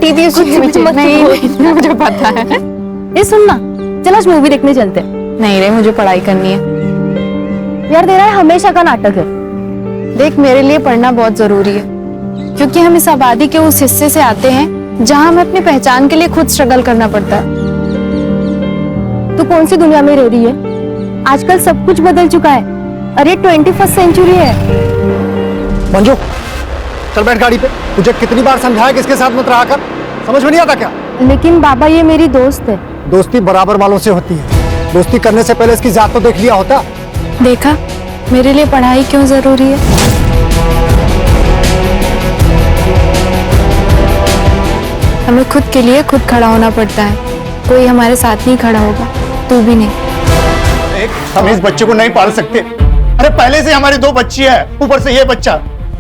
छोटी थी, कुछ मत नहीं, मुझे पता है। ये सुन ना, चल आज मूवी देखने चलते हैं। नहीं रे, मुझे पढ़ाई करनी है। यार तेरा हमेशा का नाटक है। देख, मेरे लिए पढ़ना बहुत जरूरी है, क्योंकि हम इस आबादी के उस हिस्से से आते हैं जहां हमें अपनी पहचान के लिए खुद स्ट्रगल करना पड़ता है। तू कौन सी दुनिया में रह रही है? आजकल सब कुछ बदल चुका है। अरे 21st सेंचुरी है। मंजू, चल बैठ गाड़ी पे। तुझे कितनी बार समझाया कि इसके साथ मत रहा कर, समझ में नहीं आता क्या? लेकिन बाबा ये मेरी दोस्त है। दोस्ती बराबर वालों से होती है। दोस्ती करने से पहले इसकी जात तो देख लिया होता। देखा मेरे लिए पढ़ाई क्यों जरूरी है। हमें खुद के लिए खुद खड़ा होना पड़ता है, कोई हमारे साथ नहीं खड़ा होगा, तू भी नहीं। हम इस बच्चे को नहीं पाल सकते। अरे पहले से हमारी 2 बच्ची है, ऊपर से ये बच्चा,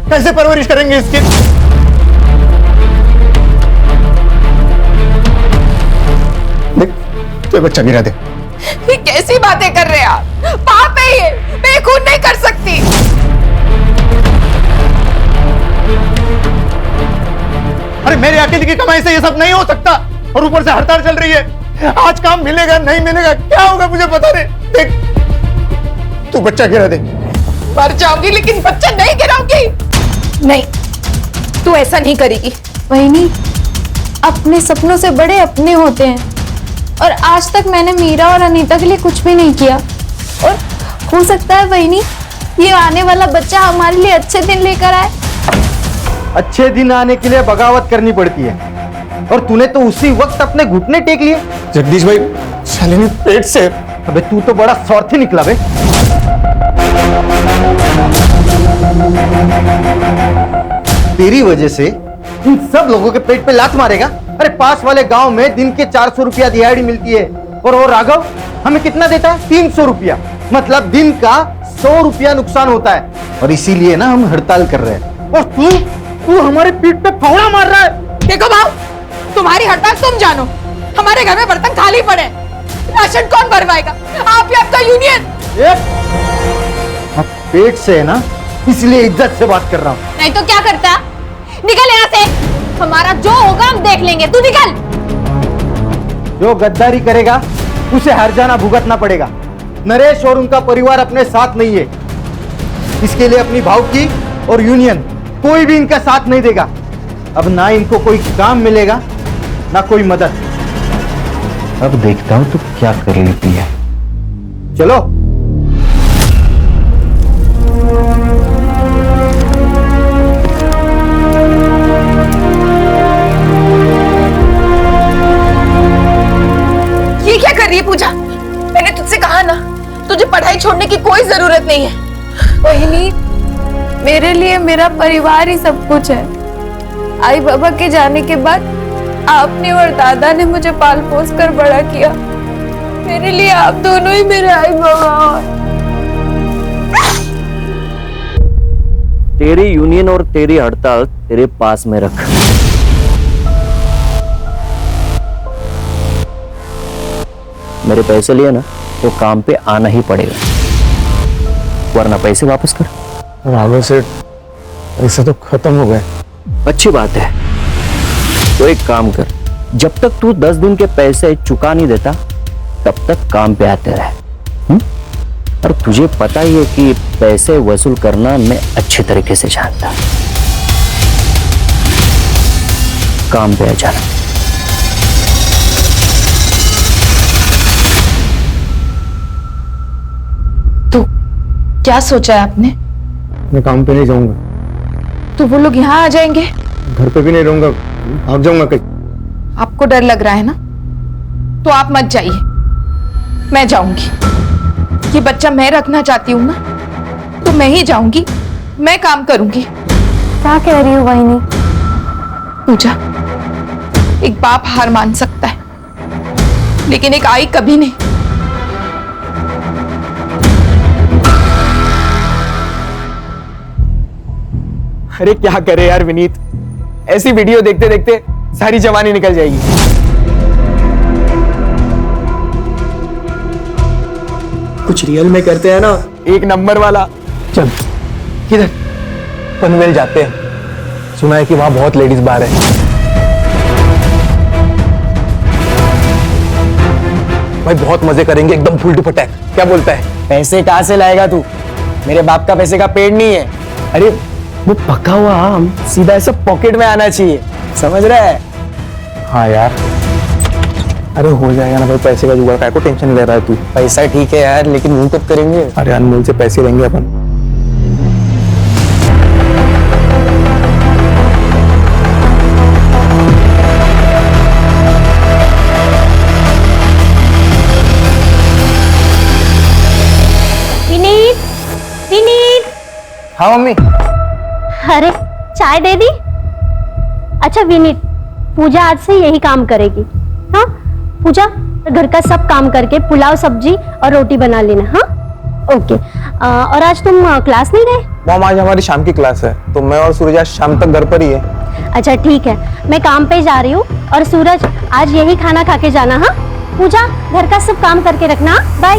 कैसे परवरिश करेंगे इसकी? देख, तो बच्चा गिरा दे। ये कैसी बातें कर रहे हैं आप? पाप है ये, मैं खून नहीं कर सकती। अरे मेरे अकेले की कमाई से ये सब नहीं हो सकता, और ऊपर से हड़ताल चल रही है। आज काम मिलेगा नहीं मिलेगा, क्या होगा मुझे पता नहीं। देख, तू बच्चा गिरा दे। मर जाऊंगी लेकिन बच्चा नहीं गिराऊंगी। नहीं, तू ऐसा नहीं करेगी। वही, अपने सपनों से बड़े अपने होते हैं, और आज तक मैंने मीरा और अनीता के लिए कुछ भी नहीं किया, और हो सकता है वही ये आने वाला बच्चा हमारे लिए अच्छे दिन लेकर आए। अच्छे दिन आने के लिए बगावत करनी पड़ती है, और तूने तो उसी वक्त अपने घुटने टेक लिए। जगदीश भाई, शालिनी पेट से। अबे तू तो बड़ा स्वार्थी निकला बे। तेरी वजह से इन सब लोगों के पेट पे लात मारेगा। अरे पास वाले गांव में दिन के 400 रुपया दिहाड़ी मिलती है, और वो राघव हमें कितना देता है? 300 रुपया। मतलब दिन का 100 रुपया नुकसान होता है, और इसीलिए ना हम हड़ताल कर रहे हैं। और तू हमारे पीठ पे फावड़ा मार रहा है। देखो भाव, तुम्हारी हड़ताल तुम जानो, हमारे घर में बर्तन खाली पड़े, राशन कौन भरवाएगा? आप ही आपका यूनियन। अब पेट से है ना, इसलिए इज्जत से बात कर रहा हूँ। नहीं तो क्या करता? निकल यहाँ से। हमारा जो होगा हम देख लेंगे, तू निकल। जो गद्दारी करेगा उसे हर्जाना भुगतना पड़ेगा। नरेश और उनका परिवार अपने साथ नहीं है, इसके लिए अपनी भावकी और यूनियन कोई भी इनका साथ नहीं देगा। अब ना इनको कोई काम मिलेगा ना कोई मदद। अब देखता हूं तू क्या कर लेती है। चलो। ये क्या कर रही है पूजा? मैंने तुझसे कहा ना, तुझे पढ़ाई छोड़ने की कोई जरूरत नहीं है। वही, मेरे लिए मेरा परिवार ही सब कुछ है। आई बाबा के जाने के बाद आपने और दादा ने मुझे पाल पोस कर बड़ा किया। मेरे लिए आप दोनों ही मेरे आई बाबा। तेरी यूनियन और तेरी हड़ताल तेरे पास में रख। मेरे पैसे लिए ना तो काम पे आना ही पड़ेगा, वरना पैसे वापस कर। राघव सेठ, पैसे तो खत्म हो गए। अच्छी बात है, तो एक काम कर, जब तक तू 10 दिन के पैसे चुका नहीं देता तब तक काम पे आते रहे। और तुझे पता ही है कि पैसे वसूल करना मैं अच्छे तरीके से जानता। काम पे आ जाना। तो क्या सोचा है आपने? मैं काम पे नहीं जाऊंगा। तो वो लोग यहाँ आ जाएंगे? घर पे भी नहीं रहूंगा, भाग जाऊंगा कहीं। आपको डर लग रहा है ना, तो आप मत जाइए, मैं जाऊंगी। ये बच्चा मैं रखना चाहती हूँ ना, तो मैं ही जाऊंगी, मैं काम करूंगी। क्या कह रही हो वाहिनी? पूजा, एक बाप हार मान सकता है, लेकिन एक आई कभी नहीं। अरे क्या करे यार विनीत, ऐसी वीडियो देखते देखते सारी जवानी निकल जाएगी। कुछ रियल में करते हैं ना, एक नंबर वाला। चल, किधर? पनवेल जाते हैं। सुना है कि वहां बहुत लेडीज बार है। भाई बहुत मजे करेंगे, एकदम फुल टू पटैक। क्या बोलता है? पैसे कहाँ से लाएगा तू? मेरे बाप का पैसे का पेड़ नहीं है। अरे वो पका हुआ आम सीधा ऐसा पॉकेट में आना चाहिए, समझ रहा है? हाँ यार, अरे हो जाएगा ना भाई, पैसे का जुगाड़, काय को टेंशन ले रहा है तू? पैसा ठीक है यार, लेकिन वो कब करेंगे? अरे अनमोल से पैसे लेंगे अपन। विनीत, विनीत, हाँ मम्मी। अरे चाय दे दी? अच्छा विनीत, पूजा आज से यही काम करेगी। हाँ पूजा, घर का सब काम करके पुलाव सब्जी और रोटी बना लेना। हाँ ओके। और आज तुम क्लास नहीं गए? मॉम आज हमारी शाम की क्लास है, तो मैं और सूरज आज शाम तक घर पर ही है। अच्छा ठीक है, मैं काम पे जा रही हूँ और सूरज आज यही खाना खा के जाना। हाँ पूजा, घर का सब काम करके रखना। बाय।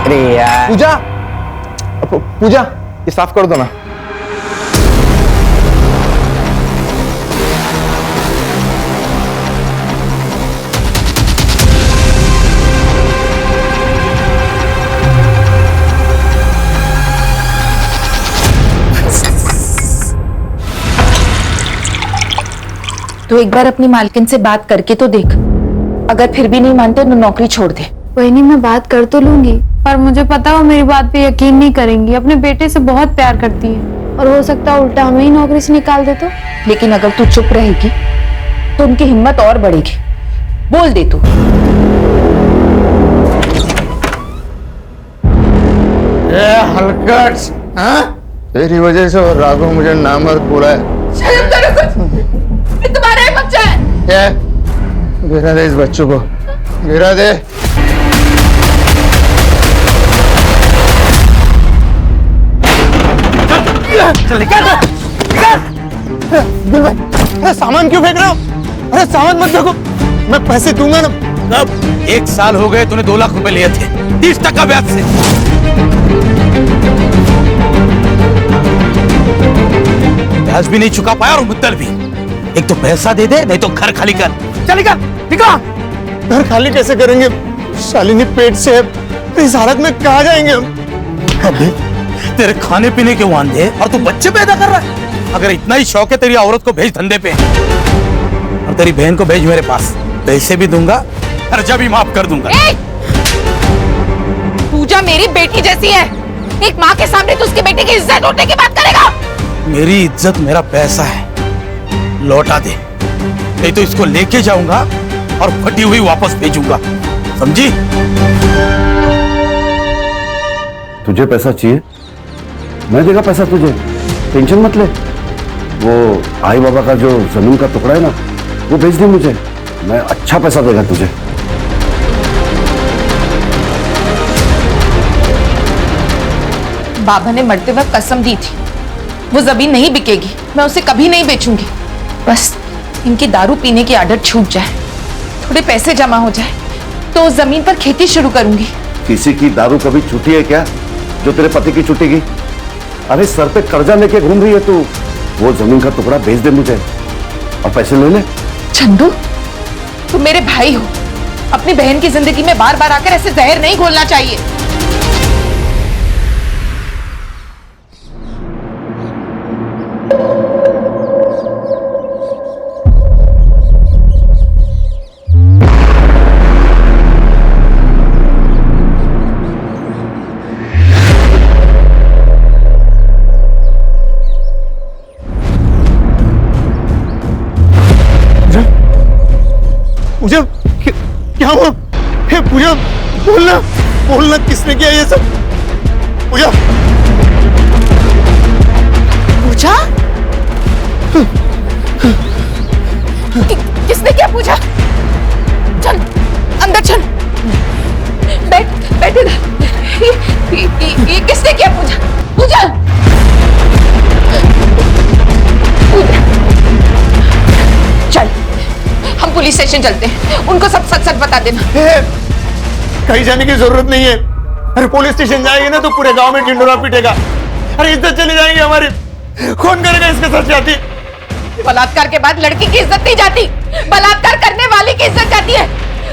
अरे यार पूजा, पूजा ये साफ कर दो ना। तो एक बार अपनी मालकिन से बात करके तो देख, अगर फिर भी नहीं मानते तो नौकरी छोड़ दे। वही नहीं, मैं बात कर तो लूंगी, पर मुझे पता वो मेरी बात पे यकीन नहीं करेंगी। अपने बेटे से बहुत प्यार करती है और हो सकता है उल्टा हमें ही नौकरी से निकाल दे तो। लेकिन अगर तू चुप रहेगी तो उनकी हिम्मत और बढ़ेगी। बोल दे तू। हलकट, हाँ? तेरी वजह से वो राघव मुझे नामर्द बोला है। तुम्हारा ही बच्चा है। क्या? गिरा दे इस बच्चों को, गिरा दे। चल निकाल, दिल भाई, अरे सामान क्यों फेंक रहे हो? अरे सामान मत फेंको, मैं पैसे दूंगा ना। अब 1 साल हो गए, तूने 2 लाख रुपए लिए थे 30% ब्याज से। ब्याज भी नहीं चुका पाया और मुद्दल भी। एक तो पैसा दे दे, नहीं तो घर खाली कर। चल निकल, निकल। घर खाली कैसे करेंगे? शालिनी पेट से है, इस हालत में कहाँ जाएंगे हम? अबे तेरे खाने पीने के वांदे और तू बच्चे पैदा कर रहा है। अगर इतना ही शौक है तेरी औरत को भेज धंधे पे, और तेरी बहन को भेज मेरे पास। पैसे भी दूंगा, खर्चा भी माफ कर दूंगा। पूजा मेरी बेटी जैसी है, एक माँ के सामने तू उसके बेटे की इज्जत उठने की बात करेगा? मेरी इज्जत मेरा पैसा है, लौटा दे, नहीं तो इसको लेके जाऊंगा और फटी हुई वापस भेजूंगा, समझी? तुझे पैसा चाहिए, मैं देगा पैसा तुझे, टेंशन मत ले। वो आई बाबा का जो जमीन का टुकड़ा है ना, वो भेज दे मुझे, मैं अच्छा पैसा देगा तुझे। बाबा ने मरते वक्त कसम दी थी, वो जमीन नहीं बिकेगी, मैं उसे कभी नहीं बेचूंगी। बस इनकी दारू पीने की आदत छूट जाए, थोड़े पैसे जमा हो जाए, तो उस जमीन पर खेती शुरू करूंगी। किसी की दारू कभी छूटी है क्या जो तेरे पति की छूटेगी? अरे सर पे कर्जा लेके घूम रही है तू, वो जमीन का टुकड़ा भेज दे मुझे और पैसे ले ले। चंदू, तुम मेरे भाई हो, अपनी बहन की जिंदगी में बार बार आकर ऐसे जहर नहीं घोलना चाहिए। पूजा, क्या हुआ? हे पूजा, बोलना, बोलना, किसने किया ये सब? पूजा, पूजा? किसने किया पूजा? चल अंदर चल, बैठ इधर। ये किसने किया पूजा? पूजा, चल हम पुलिस स्टेशन चलते हैं, उनको सब सच सच बता देना। कहीं जाने की जरूरत नहीं है। अरे पुलिस स्टेशन जाएंगे ना तो पूरे गांव में ढिंडोरा पीटेगा। अरे इज्जत चली जाएगी हमारी। कौन करेगा इसके साथ शादी? बलात्कार के बाद लड़की की इज्जत नहीं जाती, बलात्कार करने वाली की इज्जत जाती है।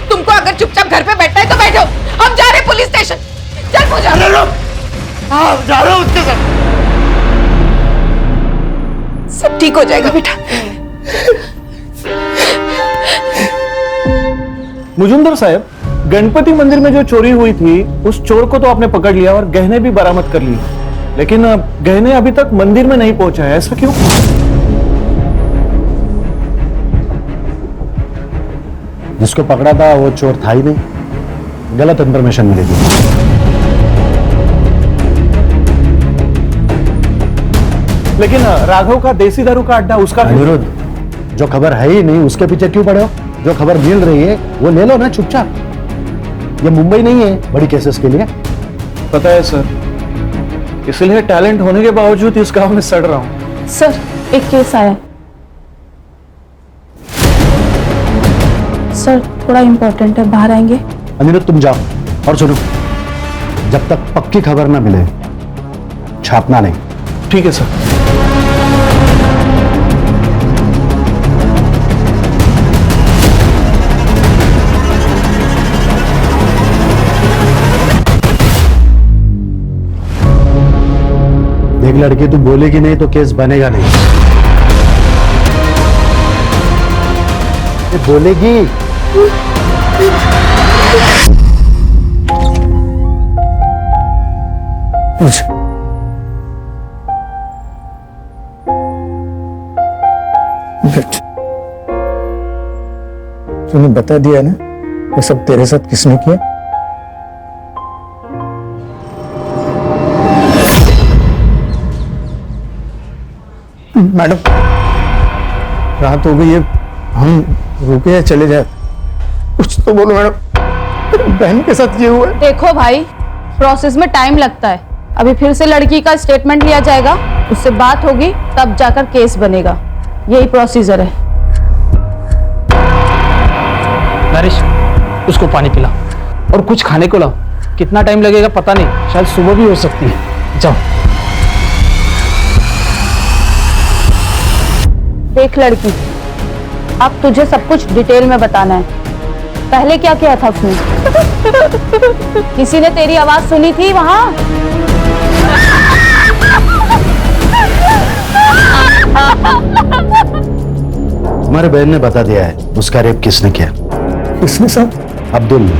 तुमको अगर चुपचाप घर पे बैठना है तो बैठो, हम जा रहे हैं पुलिस स्टेशन। चल पूजा। अरे रुक, हाँ जा रहा हूँ उसके साथ। सब ठीक हो जाएगा बेटा। मुजुमदार साहब, गणपति मंदिर में जो चोरी हुई थी उस चोर को तो आपने पकड़ लिया और गहने भी बरामद कर लिए, लेकिन गहने अभी तक मंदिर में नहीं पहुंचा है, ऐसा क्यों? जिसको पकड़ा था वो चोर था ही नहीं, गलत इंफॉर्मेशन मिली थी। लेकिन राघव का देसी दारू का अड्डा, उसका अनिरुद्ध, जो खबर है ही नहीं उसके पीछे क्यों पड़े हो? जो खबर मिल रही है वो ले लो ना चुपचाप। ये मुंबई नहीं है बड़ी केसेस के लिए। पता है सर, इसलिए टैलेंट होने के बावजूद इस गांव में सड़ रहा हूं। सर एक केस आया है। सर थोड़ा इम्पोर्टेंट है, बाहर आएंगे? अनिरुद्ध तुम जाओ, और सुनो, जब तक पक्की खबर ना मिले छापना नहीं। ठीक है सर। देख लड़की, तू बोलेगी नहीं तो केस बनेगा नहीं। ये बोलेगी। तूने बता दिया ना ये सब तेरे साथ किसने किया? मैडम रात हो गई है, हम रुके या चले जाए? कुछ तो बोलो मैडम, बहन के साथ ये हुआ है। देखो भाई, प्रोसेस में टाइम लगता है। अभी फिर से लड़की का स्टेटमेंट लिया जाएगा, उससे बात होगी, तब जाकर केस बनेगा। यही प्रोसीजर है। नरेश, उसको पानी पिला और कुछ खाने को लाओ। कितना टाइम लगेगा पता नहीं, शायद सुबह भी हो सकती है। जाओ। देख लड़की, अब तुझे सब कुछ डिटेल में बताना है। पहले क्या किया था उसने? किसी ने तेरी आवाज सुनी थी वहां? तुम्हारे बहन ने बता दिया है उसका रेप किसने किया। किसने साहब? अब्दुल ने।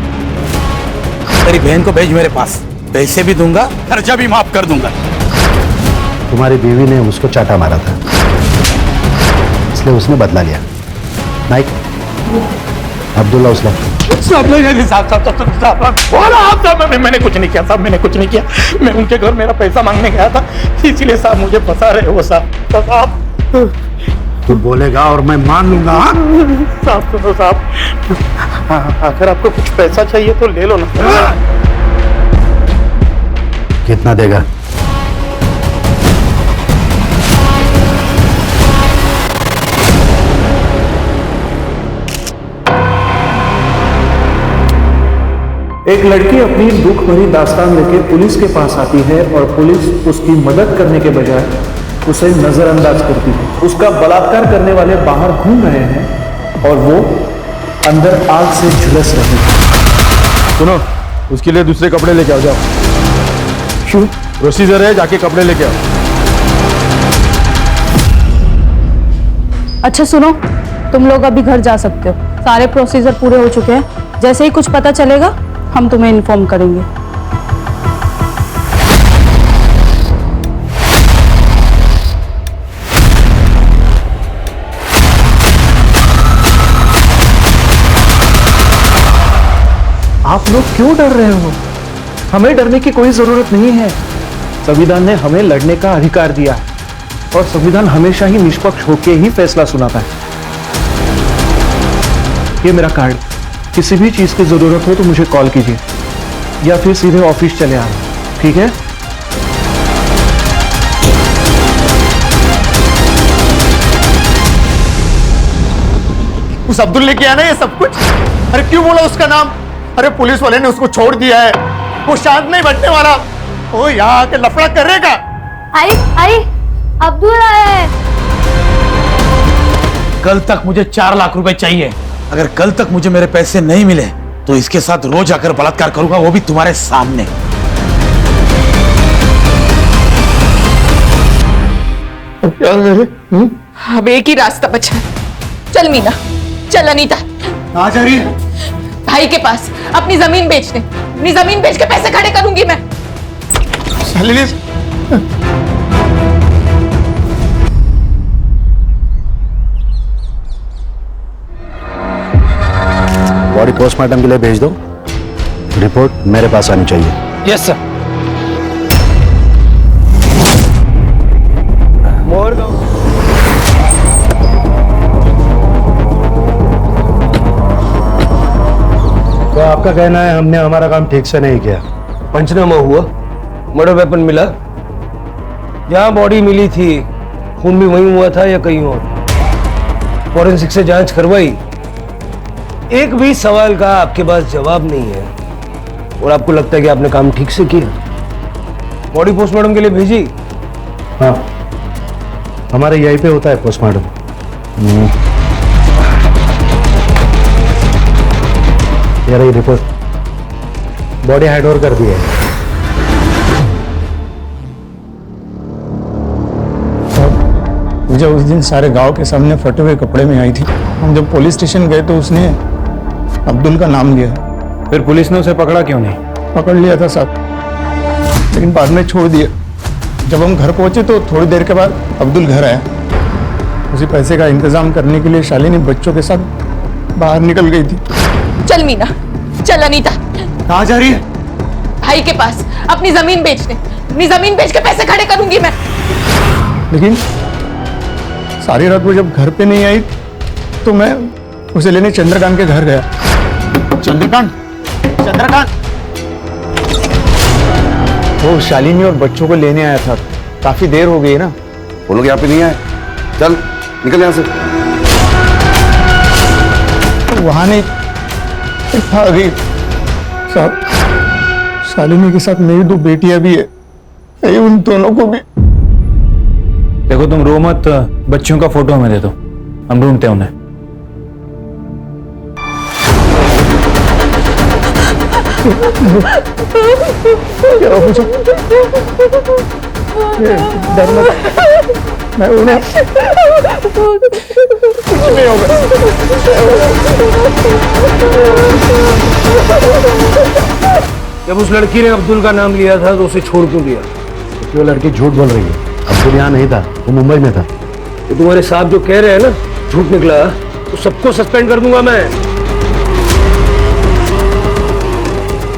तेरी बहन को भेज मेरे पास, पैसे भी दूंगा, खर्चा भी माफ कर दूंगा। तुम्हारी बीवी ने उसको चाटा मारा था, इसलिए उसने बदला लिया। नाइक, अब्दुल्ला उसला। साहब मैंने कुछ नहीं किया साहब, मैंने कुछ नहीं किया। मैं उनके घर मेरा पैसा मांगने गया था, इसीलिए साहब मुझे फंसा रहे हो साहब। तू बोलेगा और मैं मान लूंगा। साहब सुनो साहब, अगर आपको कुछ पैसा चाहिए तो ले लो ना। कितना देगा? एक लड़की अपनी दुख भरी दास्तान लेके पुलिस के पास आती है और पुलिस उसकी मदद करने के बजाय उसे नजरअंदाज करती है। उसका बलात्कार करने वाले बाहर घूम रहे हैं और वो अंदर आग से झुलस रहे हैं। सुनो, उसके लिए दूसरे कपड़े लेके आओ। जाओ। क्यों? प्रोसीजर है, जाके कपड़े लेके आओ। अच्छा सुनो, तुम लोग अभी घर जा सकते हो। सारे प्रोसीजर पूरे हो चुके हैं। जैसे ही कुछ पता चलेगा हम तुम्हें इन्फॉर्म करेंगे। आप लोग क्यों डर रहे हो? हमें डरने की कोई जरूरत नहीं है। संविधान ने हमें लड़ने का अधिकार दिया है और संविधान हमेशा ही निष्पक्ष होकर ही फैसला सुनाता है। ये मेरा कार्ड, किसी भी चीज की जरूरत हो तो मुझे कॉल कीजिए या फिर सीधे ऑफिस चले आए, ठीक है? उस अब्दुल ने किया ना ये सब कुछ? अरे क्यों बोला उसका नाम? अरे पुलिस वाले ने उसको छोड़ दिया है, वो शांत नहीं बैठने वाला। वो यहाँ आके लफड़ा करेगा। आई आई अब्दुल आया है। कल तक मुझे 4 लाख रुपए चाहिए। अगर कल तक मुझे मेरे पैसे नहीं मिले तो इसके साथ रोज आकर बलात्कार करूंगा, वो भी तुम्हारे सामने। क्या करे? अब एक ही रास्ता बचा है। चल मीना, चल अनीता, कहाँ जा रही है? भाई के पास अपनी जमीन बेचने। अपनी जमीन बेच के पैसे खड़े करूंगी मैं। शालिनी, बॉडी पोस्टमार्टम के लिए भेज दो, रिपोर्ट मेरे पास आनी चाहिए। Yes sir. तो आपका कहना है हमने हमारा काम ठीक से नहीं किया? पंचनामा हुआ, मर्डर वेपन मिला, जहां बॉडी मिली थी खून भी वहीं हुआ था या कहीं और। फॉरेंसिक से जांच करवाई, एक भी सवाल का आपके पास जवाब नहीं है और आपको लगता है कि आपने काम ठीक से किया। बॉडी पोस्टमार्टम के लिए भेजी? हाँ, हमारे यहीं पे होता है पोस्टमार्टम। ये रही रिपोर्ट, बॉडी हैंड ओवर कर दी है। मुझे उस दिन सारे गांव के सामने फटे हुए कपड़े में आई थी। हम जब पुलिस स्टेशन गए तो उसने अब्दुल का नाम लिया। फिर पुलिस ने उसे पकड़ा क्यों नहीं? पकड़ लिया था साहब, लेकिन बाद में छोड़ दिया। जब हम घर पहुंचे तो थोड़ी देर के बाद अब्दुल घर आया। उसी पैसे का इंतजाम करने के लिए शालिनी बच्चों के साथ बाहर निकल गई थी। चल मीना, चल अनीता, कहाँ जा रही है? भाई के पास अपनी जमीन बेचने। अपनी जमीन बेच के पैसे खड़े करूंगी मैं। लेकिन सारी रात वो जब घर पे नहीं आई तो मैं उसे लेने चंद्रकांत के घर गया। चंद्रकांत, चंद्रकांत, वो शालिनी और बच्चों को लेने आया था। काफी देर हो गई ना। वो लोग यहाँ पे नहीं आए। चल निकल यहाँ से। वहां नहीं था अभी साहब, शालिनी के साथ मेरी 2 बेटियां भी है। कहीं उन दोनों को भी। देखो तुम रो मत, बच्चियों का फोटो हमें दे दो, हम ढूंढते हैं उन्हें। क्या पूछो? डर मत, मैं उन्हें कुछ नहीं होगा। जब उस लड़की ने अब्दुल का नाम लिया था तो उसे छोड़ क्यों दिया? वो लड़की झूठ बोल रही है। अब्दुल यहाँ नहीं था, वो मुंबई में था। तो तुम्हारे साहब जो कह रहे हैं ना झूठ निकला, तो सबको सस्पेंड कर दूंगा मैं।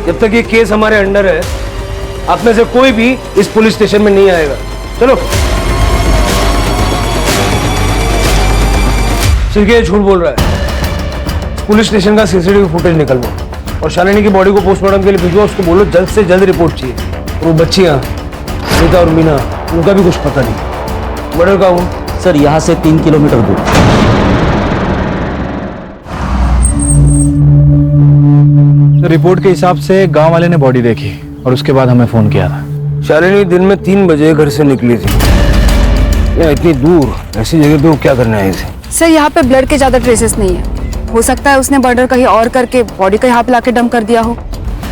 जब तक ये केस हमारे अंडर है, आप में से कोई भी इस पुलिस स्टेशन में नहीं आएगा। चलो। सिर्फ ये झूठ बोल रहा है। पुलिस स्टेशन का सीसीटीवी फुटेज निकलवा और शालिनी की बॉडी को पोस्टमार्टम के लिए भिजवा। उसको बोलो जल्द से जल्द रिपोर्ट चाहिए। और वो बच्चियां अनीता और मीना, उनका भी कुछ पता नहीं। मर्डर का हूँ सर, यहाँ से 3 किलोमीटर दूर। रिपोर्ट के हिसाब से गांव वाले ने बॉडी देखी और उसके बाद हमें फोन किया था। शालिनी दिन में 3 बजे घर से निकली थी। या इतनी दूर ऐसी जगह पे वो क्या करने आई थी? सर, यहाँ पे ब्लड के ज्यादा ट्रेसेस नहीं है। हो सकता है उसने मर्डर कहीं और करके बॉडी को यहाँ पे लाके डंप कर दिया हो।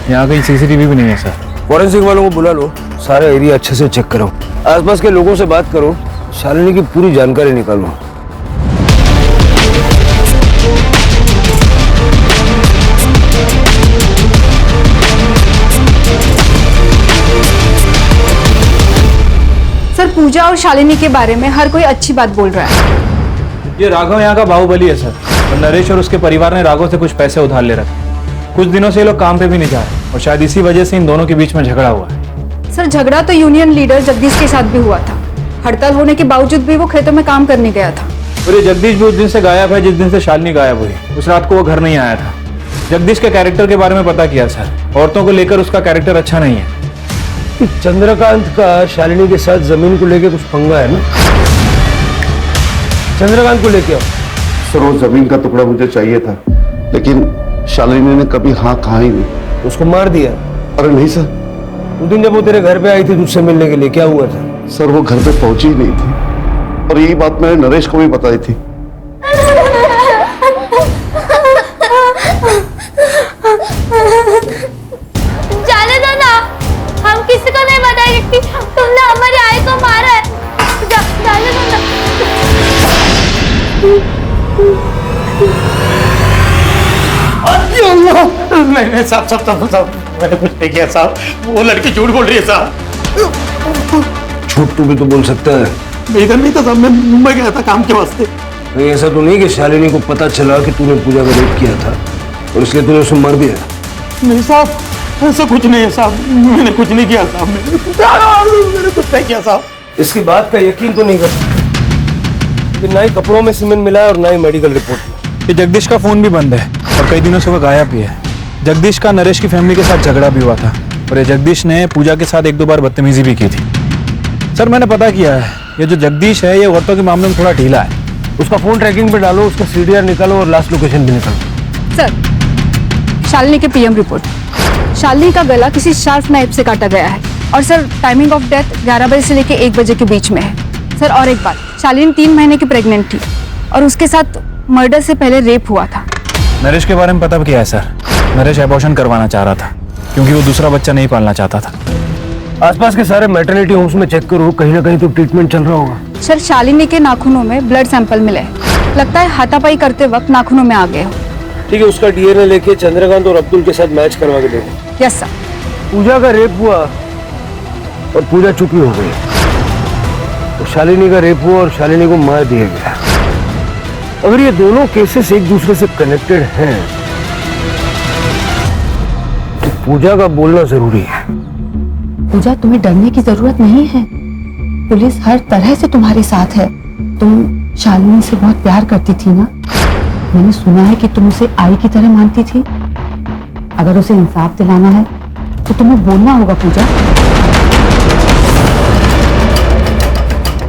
यहाँ कहीं सीसीटीवी भी नहीं है सर। फॉरेंसिक वालों को बुला लो, सारा एरिया अच्छे से चेक करो, आसपास के लोगों से बात करो, शालिनी की पूरी जानकारी निकालो। सर, पूजा और शालिनी के बारे में हर कोई अच्छी बात बोल रहा है। ये राघव यहाँ का बाहुबली है सर, और नरेश और उसके परिवार ने राघव से कुछ पैसे उधार ले रखे। कुछ दिनों से ये लोग काम पे भी नहीं जा रहे और शायद इसी वजह से इन दोनों के बीच में झगड़ा हुआ है। सर, झगड़ा तो यूनियन लीडर जगदीश के साथ भी हुआ था। हड़ताल होने के बावजूद भी वो खेतों में काम करने गया था। और ये जगदीश भी उस दिन से गायब है जिस दिन से शालिनी गायब हुई। उस रात को वो घर नहीं आया था। जगदीश के कैरेक्टर के बारे में पता किया सर, औरतों को लेकर उसका कैरेक्टर अच्छा नहीं है। चंद्रकांत का शालिनी के साथ जमीन को लेकर कुछ पंगा है ना? चंद्रकांत को लेके आओ। सर, वो जमीन का टुकड़ा मुझे चाहिए था, लेकिन शालिनी ने कभी हाँ कहा ही नहीं। उसको मार दिया? अरे नहीं सर। उस दिन जब वो तेरे घर पे आई थी तुझसे मिलने के लिए, क्या हुआ था? सर, वो घर पे पहुंची ही नहीं थी। और यही बात मैंने नरेश को भी बताई थी। जाने दो ना, हम किसी को नहीं बताएंगे कि तुमने हमारी आई को मारा है। जाने दो ना। नहीं साहब साहब साहब साहब, मैंने कुछ नहीं किया साहब, वो लड़की झूठ बोल रही है साहब। झूठ तू भी तो बोल सकता है। मैं इधर नहीं था साहब, मैं मुंबई गया था काम के वास्ते। नहीं ऐसा तो नहीं कि शालिनी को पता चला कि तूने पूजा का रेप किया था और इसलिए तूने उसे मार दिया? नहीं साहब, ऐसा कुछ नहीं है साहब, मैंने कुछ नहीं किया साहब, मैंने कुछ नहीं किया साहब। इसकी बात का यकीन तो नहीं कर सकता, ना ही कपड़ों में सीमेंट मिला है और ना ही मेडिकल रिपोर्ट में। ये जगदीश का फोन भी बंद है और कई दिनों से वो गायब भी है। जगदीश का नरेश की फैमिली के साथ झगड़ा भी हुआ था और ये जगदीश ने पूजा के साथ 1-2 बार बदतमीजी भी की थी। सर मैंने पता किया है, ये जो जगदीश है ये औरतों के मामले में थोड़ा ढीला है। उसका फोन ट्रैकिंग पे डालो, उसका सीडीआर निकालो और लास्ट लोकेशन भी निकालो। सर, शालिनी के पीएम रिपोर्ट। शालिनी का गला किसी शार्प नाइफ से काटा गया है और सर टाइमिंग ऑफ डेथ 11 बजे से लेकर 1 बजे के बीच में है। सर और एक बात, शालिनी 3 महीने की प्रेग्नेंट थी और उसके साथ मर्डर से पहले रेप हुआ था। नरेश के बारे में पता किया है सर। नरेश एबॉर्शन करवाना चाह रहा था क्योंकि वो दूसरा बच्चा नहीं पालना चाहता था। आसपास के सारे मैटरनिटी होम्स में चेक करो, कहीं ना कहीं तो ट्रीटमेंट चल रहा होगा। सर शालिनी के नाखूनों में ब्लड सैंपल मिले हैं, लगता है हाथापाई करते वक्त नाखूनों में आ गए हो। ठीक है, उसका डीएनए लेके चंद्रकांत और अब्दुल के साथ मैच करवा के देखो। Yes sir. पूजा का रेप हुआ और पूजा चुपी हो गई, तो शालिनी का रेप हुआ और शालिनी को मार दिया गया। अगर ये दोनों केसेस एक दूसरे से कनेक्टेड हैं तो पूजा का बोलना जरूरी है। पूजा, तुम्हें डरने की जरूरत नहीं है, पुलिस हर तरह से तुम्हारे साथ है। तुम शालिनी से बहुत प्यार करती थी ना, मैंने सुना है कि तुम उसे आई की तरह मानती थी। अगर उसे इंसाफ दिलाना है तो तुम्हें बोलना होगा पूजा।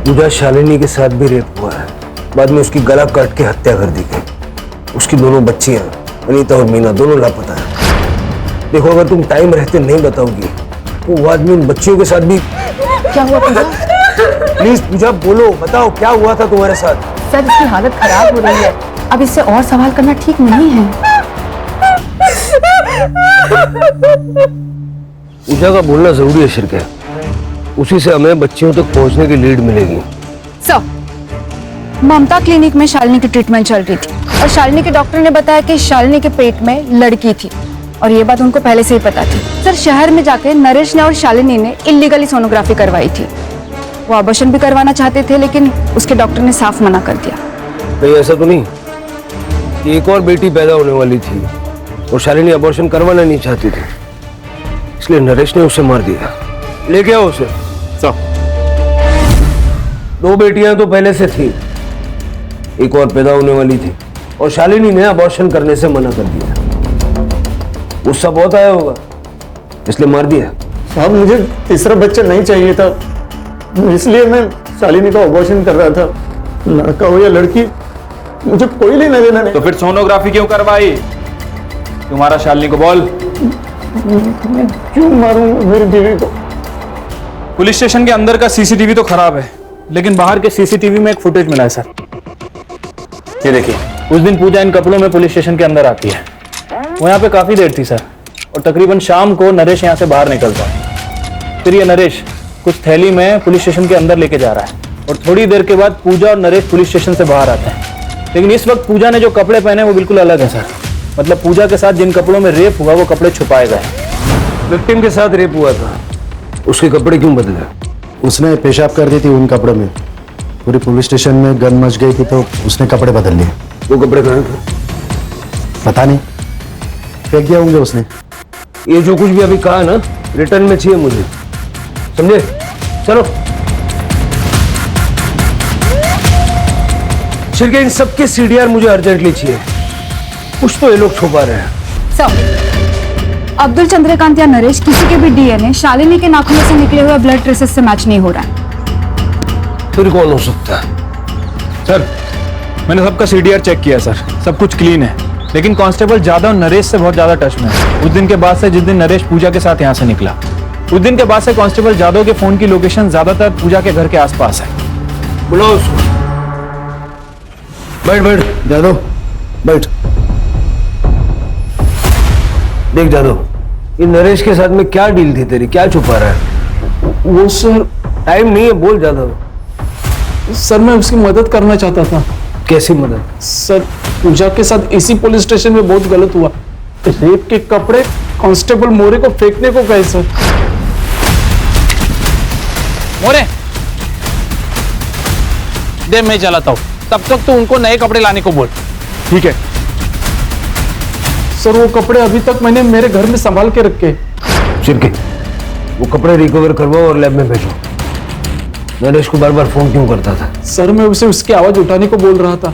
पूजा, शालिनी के साथ भी रेप हुआ है, बाद में उसकी गला काट के हत्या कर दी गई। उसकी दोनों बच्चियां अनीता और मीना दोनों लापता है। देखो, अगर तुम टाइम रहते नहीं बताओगी तो वो आदमी उन बच्चियों के साथ भी। क्या हुआ पूजा? प्लीज पूजा बोलो, बताओ क्या हुआ था तुम्हारे साथ? सर, इसकी हालत खराब हो रही है, अब इससे और सवाल करना ठीक नहीं है। पूजा का बोलना जरूरी है शिरके, उसी से हमें बच्चियों तक पहुंचने की लीड मिलेगी। सर, ममता क्लिनिक में शालिनी की ट्रीटमेंट चल रही थी और शालिनी के डॉक्टर ने बताया कि शालिनी के पेट में लड़की थी और ये बात उनको पहले से ही पता थी। सर, शहर में जाके नरेश ने और शालिनी ने इलीगली सोनोग्राफी करवाई थी। वो अबॉर्शन भी करवाना चाहते थे लेकिन उसके डॉक्टर ने साफ मना कर दिया। नहीं, ऐसा तो नहीं कि एक और बेटी पैदा होने वाली थी और शालिनी अबॉर्शन करवाना नहीं चाहती थी, इसलिए नरेश ने उसे मार दिया। ले गया उसे। सब 2 बेटियां तो पहले से थी, एक और पैदा होने वाली थी और शालिनी ने अबॉर्शन करने से मना कर दिया। गुस्सा बहुत आया होगा इसलिए मार दिया। साहब, मुझे तीसरा बच्चा नहीं चाहिए था, इसलिए मैं शालिनी का अबॉर्शन कर रहा था। लड़का हो या लड़की, मुझे कोई लेना देना नहीं। तो फिर सोनोग्राफी क्यों करवाई? तुम्हारा शालिनी को बोल। मैं क्यों मारूं मेरी बीवी को? पुलिस स्टेशन के अंदर का सीसीटीवी तो खराब है, लेकिन बाहर के सीसीटीवी में एक फुटेज मिला है सर। ये देखिए, उस दिन पूजा इन कपड़ों में पुलिस स्टेशन के अंदर आती है। वो यहाँ पे काफी देर थी सर, और तकरीबन शाम को नरेश यहाँ से बाहर निकलता है। फिर ये नरेश कुछ थैली में पुलिस स्टेशन के अंदर लेके जा रहा है और थोड़ी देर के बाद पूजा और नरेश पुलिस स्टेशन से बाहर आते हैं। लेकिन इस वक्त पूजा ने जो कपड़े पहने वो बिल्कुल अलग है सर। मतलब पूजा के साथ जिन कपड़ों में रेप हुआ वो कपड़े छुपाए गए। विक्टिम के साथ रेप हुआ था, उसके कपड़े क्यों बदले? उसने पेशाब कर दी थी उन कपड़ों में। पूरी पुलिस स्टेशन में गन मच गई थी तो उसने कपड़े बदल लिए। वो कपड़े कहाँ थे? पता नहीं, फेंक दिया होंगे उसने। ये जो कुछ भी अभी कहा ना, रिटर्न में चाहिए मुझे, समझे? चलो शिरके, इन सबके सीडीआर मुझे अर्जेंटली चाहिए, कुछ तो ये लोग छुपा रहे हैं। सर, अब्दुल, चंद्रकांत या नरेश किसी के भी डीएनए शालिनी के नाखूनों से निकले हुए ब्लड ट्रेसेस से मैच नहीं हो रहा है। फिर कौन हो सकता है? सर, मैंने सबका सीडीआर चेक किया सर, सब कुछ क्लीन है। लेकिन कांस्टेबल जादव नरेश से बहुत ज्यादा टच में है। उस दिन के बाद से, जिस दिन नरेश पूजा के साथ यहाँ से निकला, उस दिन के बाद से कांस्टेबल जादव के फोन की लोकेशन ज्यादातर पूजा के घर के आसपास है। बुलाओ उसको। बैठ बैठ जादव, बैठ। देख जादव, ये नरेश के साथ में क्या डील थी तेरी, क्या छुपा रहा है? वो सर, टाइम नहीं है, बोल जादव। सर मैं उसकी मदद करना चाहता था। कैसी मदद? सर पूजा के साथ इसी पुलिस स्टेशन में बहुत गलत हुआ। रेप के कपड़े कांस्टेबल मोरे को फेंकने को कहे सर। मोरे दे, मैं चलाता हूँ, तब तक तो उनको नए कपड़े लाने को बोल। ठीक है सर, वो कपड़े अभी तक मैंने मेरे घर में संभाल के रखे। चिरके, वो कपड़े रिकवर करवाओ और लैब में भेजो। नरेश को बार बार फोन क्यों करता था? सर मैं उसे उसकी आवाज उठाने को बोल रहा था,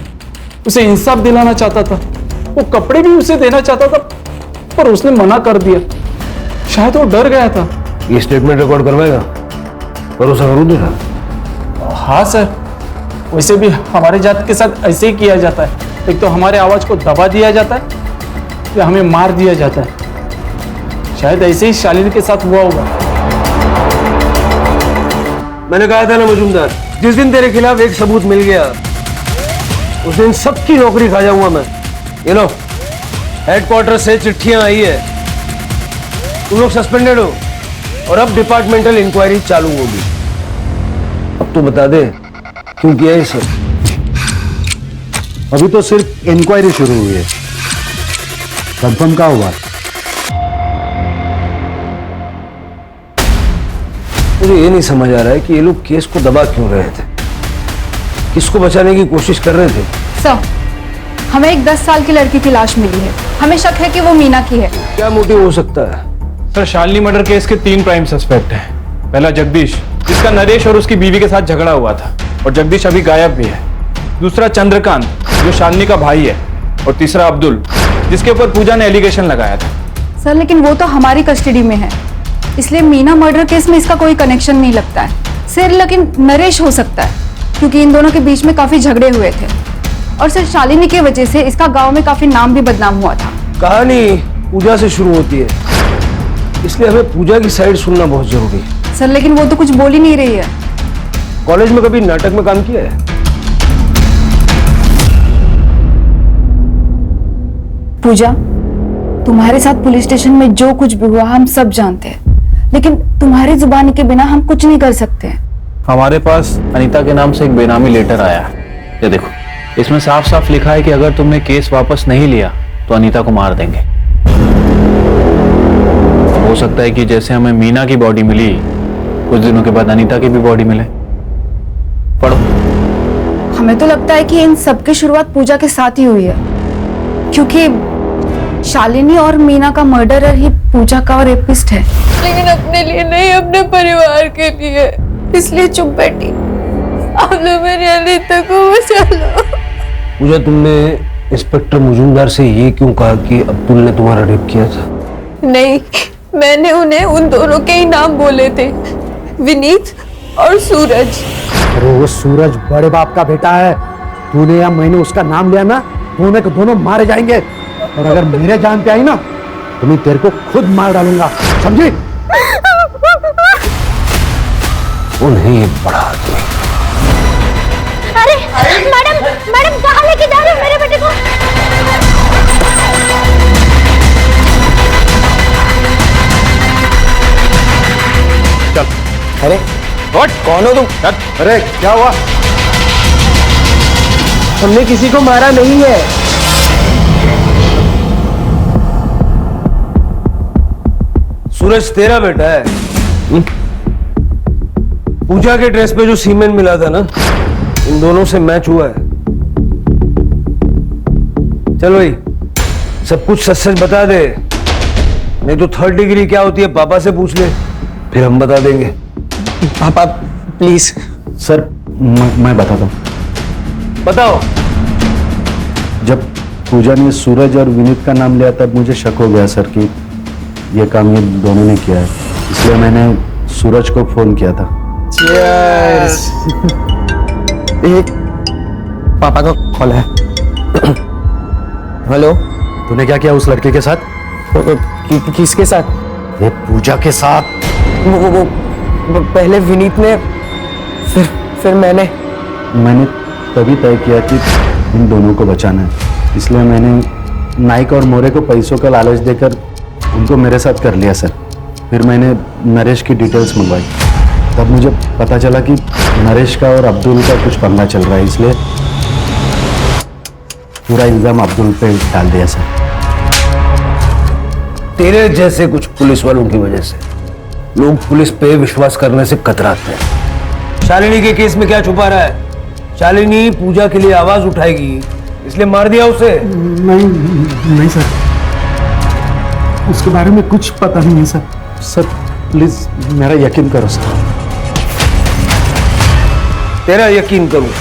उसे इंसाफ दिलाना चाहता था, वो कपड़े भी उसे देना चाहता था, पर उसने मना कर दिया। शायद वो डर गया था। ये स्टेटमेंट रिकॉर्ड करवाएगा? भरोसा करूँ तेरा? हाँ सर, वैसे भी हमारे जात के साथ ऐसे ही किया जाता है। एक तो हमारे आवाज को दबा दिया जाता है या हमें मार दिया जाता है। शायद ऐसे ही शालिनी के साथ हुआ होगा। मैंने कहा था ना मजूमदार, जिस दिन तेरे खिलाफ एक सबूत मिल गया उस दिन सबकी नौकरी खा जाऊंगा मैं। ये लो, हेडक्वार्टर से चिट्ठियां आई है, तुम लोग सस्पेंडेड हो और अब डिपार्टमेंटल इंक्वायरी चालू होगी। अब तो बता दे क्यों किया ये सब? अभी तो सिर्फ इंक्वायरी शुरू हुई है, कंफर्म क्या हुआ? मुझे ये नहीं समझ आ रहा है कि ये लोग केस को दबा क्यों रहे थे, किसको बचाने की कोशिश कर रहे थे? सर, हमें एक 10 साल की लड़की की लाश मिली है, हमें शक है कि वो मीना की है। क्या मोटिव हो सकता है? सर शालिनी मर्डर केस के 3 प्राइम सस्पेक्ट हैं। पहला जगदीश, जिसका नरेश और उसकी बीवी के साथ झगड़ा हुआ था और जगदीश अभी गायब भी है। दूसरा चंद्रकांत, जो शालिनी का भाई है। और तीसरा अब्दुल, जिसके ऊपर पूजा ने एलिगेशन लगाया था। सर लेकिन वो तो हमारी कस्टडी में है, इसलिए मीना मर्डर केस में इसका कोई कनेक्शन नहीं लगता है। सर लेकिन नरेश हो सकता है, क्योंकि इन दोनों के बीच में काफी झगड़े हुए थे और सर शालिनी की वजह से इसका गांव में काफी नाम भी बदनाम हुआ था। कहानी पूजा से शुरू होती है, इसलिए हमें पूजा की साइड सुनना बहुत जरूरी है। सर लेकिन वो तो कुछ बोल ही नहीं रही है। कॉलेज में कभी नाटक में काम किया है? पूजा, तुम्हारे साथ पुलिस स्टेशन में जो कुछ भी हुआ हम सब जानते हैं, लेकिन तुम्हारी जुबानी के बिना हम कुछ नहीं कर सकते। हमारे पास अनीता के नाम से एक बेनामी लेटर आया है, ये देखो, इसमें साफ साफ लिखा है कि अगर तुमने केस वापस नहीं लिया तो अनीता को मार देंगे। हो सकता है कि जैसे हमें मीना की बॉडी मिली, कुछ दिनों के बाद अनीता की भी बॉडी मिले। पढ़ो। हमें तो लगता है कि इन सब की शुरुआत पूजा के साथ ही हुई है, क्योंकि शालिनी और मीना का मर्डरर ही पूजा का रेपिस्ट है। लेकिन अपने लिए नहीं, अपने परिवार के लिए, इसलिए चुप बैठी। आप लोग मेरी अनीता को बचा लो। पूजा, तुमने इंस्पेक्टर मजूमदार से ये क्यों कहा कि अब्दुल ने तुम्हारा रेप किया था? नहीं, मैंने उन्हें उन दोनों के ही नाम बोले थे, विनीत और सूरज। अरे वो सूरज बड़े बाप का बेटा है, तूने या मैंने उसका नाम लिया ना, दोनों के दोनों मारे जाएंगे। और अगर मेरे जान पे आई ना तो मैं तेरे को खुद मार डालूंगा, समझी? वो नहीं, बड़ा आदमी। अरे मैडम, मैडम कहाँ लेके जा रहे हो मेरे बेटे को? चल। अरे कौन हो तुम? अरे क्या हुआ? हमने किसी को मारा नहीं है। सूरज तेरा बेटा है। पूजा के ड्रेस पे जो सीमेंट मिला था ना, इन दोनों से मैच हुआ है। चल भाई, सब कुछ सच सच बता दे, नहीं तो 3rd डिग्री क्या होती है पापा से पूछ ले, फिर हम बता देंगे। पापा प्लीज। सर मैं बताता हूँ। बताओ। जब पूजा ने सूरज और विनीत का नाम लिया तब मुझे शक हो गया सर कि ये काम ये दोनों ने किया है, इसलिए मैंने सूरज को फोन किया था। Cheers। एक पापा का कॉल है। हेलो। तूने क्या किया उस लड़के के साथ? किसके साथ? ये पूजा के साथ। वो पहले विनीत ने, फिर मैंने। मैंने तभी तय किया कि इन दोनों को बचाना है, इसलिए मैंने नाइक और मोरे को पैसों का लालच देकर उनको मेरे साथ कर लिया सर। फिर मैंने नरेश की डिटेल्स मंगवाई, तब मुझे पता चला कि नरेश का और अब्दुल का कुछ पंगा चल रहा है, इसलिए पूरा इल्जाम अब्दुल पे डाल दिया सर। तेरे जैसे कुछ पुलिस वालों की वजह से लोग पुलिस पे विश्वास करने से कतराते हैं। शालिनी के केस में क्या छुपा रहा है? शालिनी पूजा के लिए आवाज उठाएगी, इसलिए मार दिया उसे। नहीं सर, उसके बारे में कुछ पता नहीं है सर। सर प्लीज मेरा यकीन करो सर। तेरा यकीन करूं?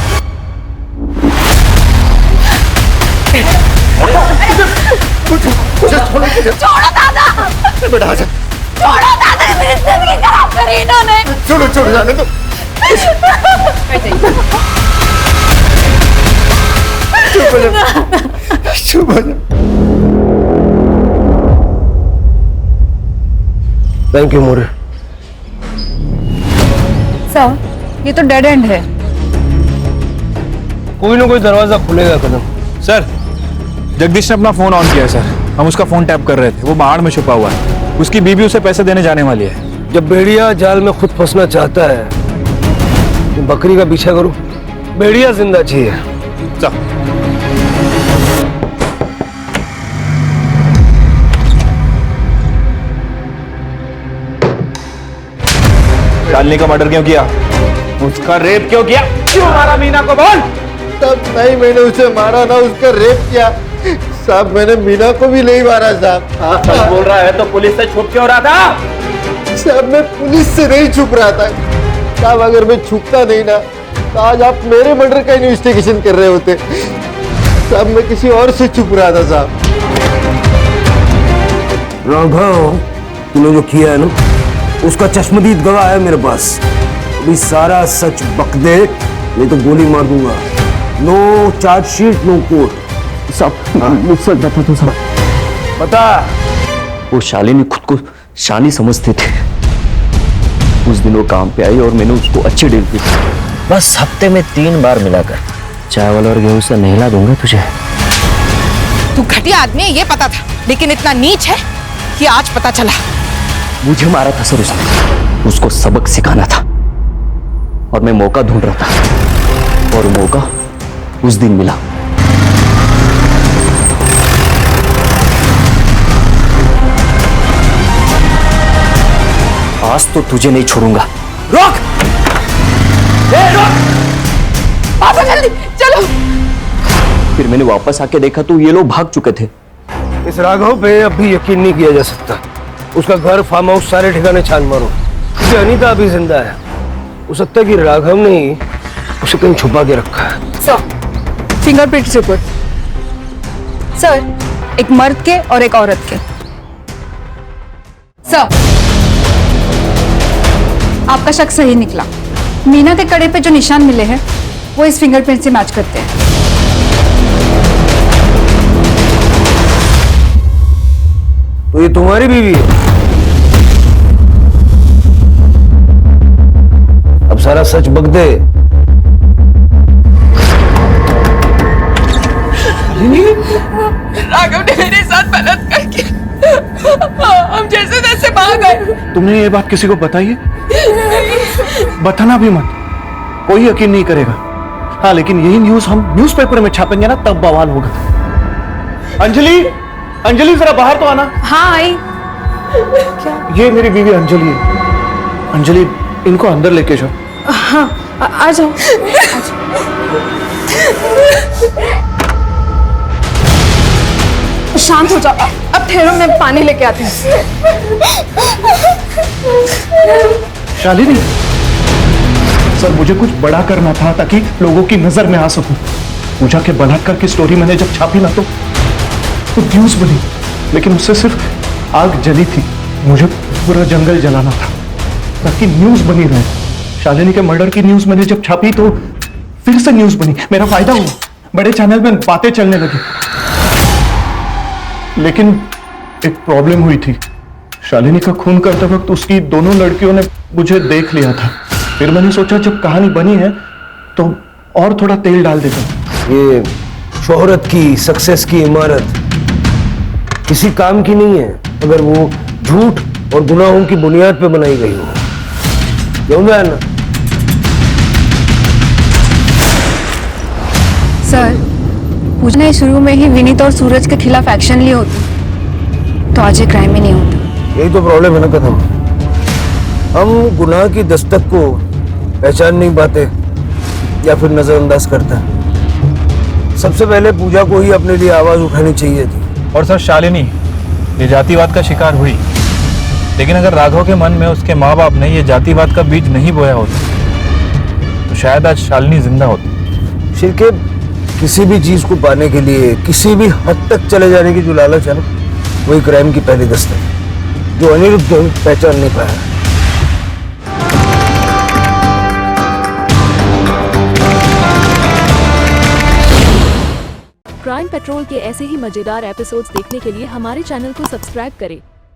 छोड़ो दादा, बेटा आजा। छोड़ो दादा, मेरी जिंदगी खराब करी इन्होंने। छोड़ो छोड़ो, जाने दो। चुप हो जा, चुप हो जा। Thank you more. सर, ये तो डेड एंड है। कोई ना कोई दरवाजा खुलेगा कदम। सर, जगदीश ने अपना फोन ऑन किया है सर, हम उसका फोन टैप कर रहे थे, वो बाहर में छुपा हुआ है, उसकी बीबी उसे पैसे देने जाने वाली है। जब भेड़िया जाल में खुद फंसना चाहता है तो बकरी का पीछा करो, भेड़िया जिंदा चाहिए। चल। शालिनी का मर्डर क्यों किया? उसका रेप क्यों किया? क्यों मारा मीना को, बोल। तब नहीं मैंने उसे मारा ना उसका रेप किया साहब, मैंने मीना को भी नहीं मारा साहब। सच बोल रहा है तो पुलिस से छुप क्यों रहा था? साहब मैं पुलिस से नहीं छुप रहा था साहब, अगर मैं छुपता नहीं ना तो आज आप मेरे मर्डर का इन्वेस्टिगेशन कर रहे होते साहब, मैं किसी और से छुप रहा था साहब। राघव, तूने जो किया है ना उसका चश्मदीद गवाह है मेरे पास। अभी सारा सच बक दे, नहीं तो गोली मार दूंगा। No chargesheet, no court. साहब सच बता दो साहब। बता। वो शालिनी खुद को शानी समझती थी, उस दिन वो काम पे आई और मैंने उसको अच्छी डील की। बस हफ्ते में 3 बार मिलाकर चाय वाला और गेहूं से नहला दूंगा तुझे। तू घटिया आदमी है ये पता था, लेकिन इतना नीच है कि आज पता चला। मुझे मारा था सर उसने, उसको सबक सिखाना था और मैं मौका ढूंढ रहा था और मौका उस दिन मिला। आज तो तुझे नहीं छोड़ूंगा। रोक! रोक! आ जल्दी चलो। फिर मैंने वापस आके देखा तो ये लोग भाग चुके थे। इस राघव पे अब भी यकीन नहीं किया जा सकता। उसका घर, फार्म हाउस, सारे ठिकाने छान मारो, क्योंकि अनीता अभी जिंदा है। हो सकता है कि राघव ने उसे कहीं छुपा के रखा है। Sir, fingerprint report. सर, एक मर्द के और एक औरत के। सर, आपका शक सही निकला। मीना के कड़े पे जो निशान मिले हैं वो इस फिंगरप्रिंट से मैच करते हैं। तो ये तुम्हारी बीवी है? अब सारा सच बक दे। राघव ने मेरे साथ बलात्कार किया, हम जैसे तैसे भाग गए। तुमने ये बात किसी को बताई है? बताना भी मत, कोई यकीन नहीं करेगा। हाँ, लेकिन यही न्यूज हम न्यूज़पेपर में छापेंगे ना, तब बवाल होगा। अंजलि, अंजलि जरा बाहर तो आना। हाँ आई। ये मेरी बीवी अंजलि है। अंजलि, इनको अंदर लेके जाओ। हाँ आ जाओ। शांत हो जाओ, अब ठहरो, मैं पानी लेके आती हूँ। शालिनी, सर मुझे कुछ बड़ा करना था ताकि लोगों की नजर में आ सकूं। पूजा के बलात्कार की स्टोरी मैंने जब छापी ना तो न्यूज बनी, लेकिन उससे सिर्फ आग जली थी। मुझे पूरा जंगल जलाना था ताकि न्यूज बनी रहे। शालिनी के मर्डर की न्यूज मैंने जब छापी तो फिर से न्यूज बनी, मेरा फायदा हुआ, बड़े चैनल में बातें चलने लगी। लेकिन एक प्रॉब्लम हुई थी। शालिनी का खून करते वक्त उसकी दोनों लड़कियों ने मुझे देख लिया था। फिर मैंने सोचा जब कहानी बनी है तो और थोड़ा तेल डाल देता हूँ। ये शोहरत की, सक्सेस की इमारत किसी काम की नहीं है अगर वो झूठ और गुनाहों की बुनियाद पे बनाई गई हो। क्यों है ना? सर, पूजा ने शुरू में ही विनीत और सूरज के खिलाफ एक्शन लिए होते तो आज ये क्राइम ही नहीं होता। यही तो प्रॉब्लम है ना कदम, हम गुनाह की दस्तक को पहचान नहीं पाते या फिर नजरअंदाज करते हैं। सबसे पहले पूजा को ही अपने लिए आवाज उठानी चाहिए थी। और सर शालिनी ये जातिवाद का शिकार हुई, लेकिन अगर राघव के मन में उसके माँ बाप ने ये जातिवाद का बीज नहीं बोया होता तो शायद आज शालिनी जिंदा होती। शिरके किसी भी चीज को पाने के लिए किसी भी हद तक चले जाने की जो लालच है ना, वही क्राइम की पहली दस्तक है जो अनिरुद्ध पहचान नहीं पाया। क्राइम पेट्रोल के ऐसे ही मजेदार एपिसोड्स देखने के लिए हमारे चैनल को सब्सक्राइब करें